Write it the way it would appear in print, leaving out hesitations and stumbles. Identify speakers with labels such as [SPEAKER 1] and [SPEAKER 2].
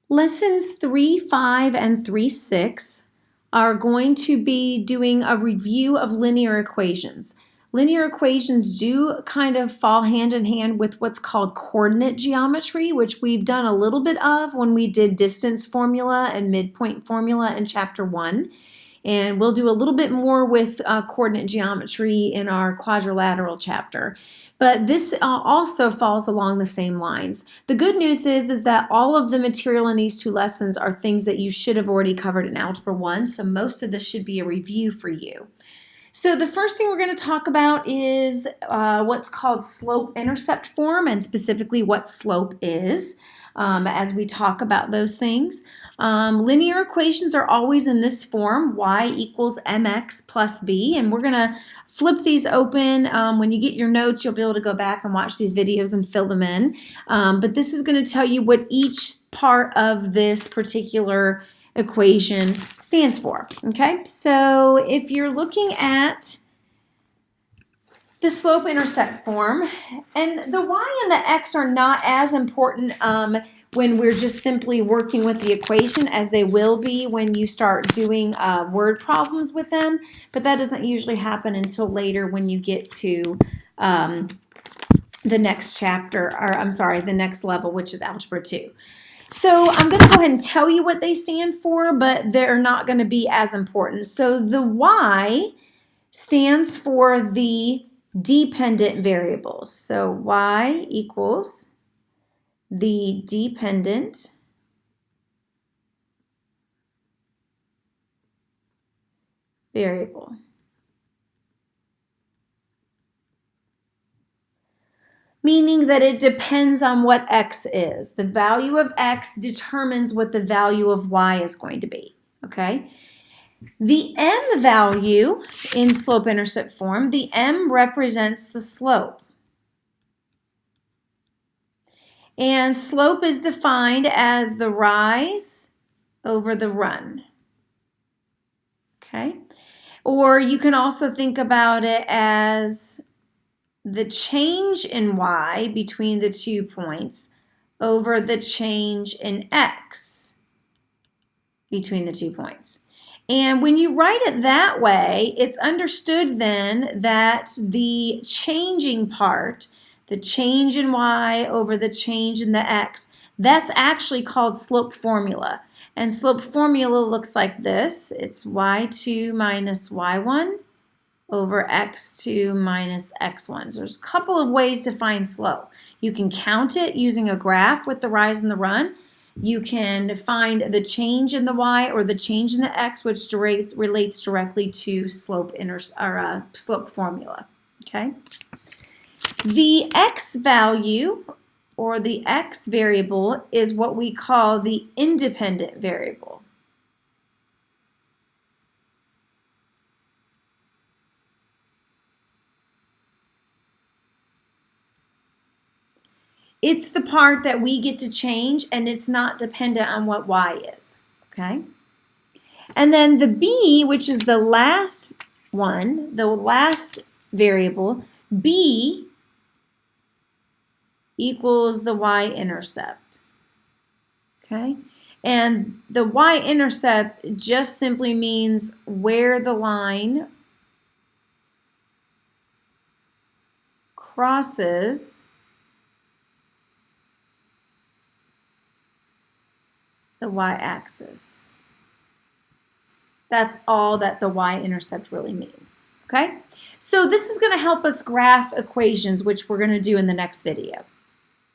[SPEAKER 1] Lessons 3, 5, and 3, 6 are going to be doing a review of linear equations. Linear equations do kind of fall hand in hand with what's called coordinate geometry, which we've done a little bit of when we did distance formula and midpoint formula in Chapter 1. And we'll do a little bit more with coordinate geometry in our quadrilateral chapter. But this also falls along the same lines. The good news is that all of the material in these two lessons are things that you should have already covered in Algebra 1, so most of this should be a review for you. So the first thing we're going to talk about is what's called slope-intercept form, and specifically what slope is as we talk about those things. Linear equations are always in this form, y equals mx plus b, and we're going to flip these open. When you get your notes, you'll be able to go back and watch these videos and fill them in. But this is going to tell you what each part of this particular equation stands for. Okay, so if you're looking at the slope-intercept form, and the y and the x are not as important when we're just simply working with the equation as they will be when you start doing word problems with them, but that doesn't usually happen until later when you get to the next chapter, or I'm sorry, the next level, which is Algebra 2. So I'm going to go ahead and tell you what they stand for, but they're not going to be as important. So the y stands for the dependent variables. So y equals the dependent variable. Meaning that it depends on what x is. The value of x determines what the value of y is going to be, okay? The m value in slope-intercept form, the m represents the slope. And slope is defined as the rise over the run, okay? Or you can also think about it as the change in y between the 2 points over the change in x between the 2 points. And when you write it that way, it's understood then that the changing part, the change in y over the change in the x, that's actually called slope formula. And slope formula looks like this. It's y2 minus y1 over x2 minus x1. So there's a couple of ways to find slope. You can count it using a graph with the rise and the run. You can find the change in the y or the change in the x, which relates directly to slope formula. Okay. The x value or the x variable is what we call the independent variable. It's the part that we get to change, and it's not dependent on what y is, okay? And then the b, which is the last one, the last variable, b equals the y-intercept, okay? And the y-intercept just simply means where the line crosses the y-axis. That's all that the y-intercept really means, okay? So this is going to help us graph equations, which we're going to do in the next video.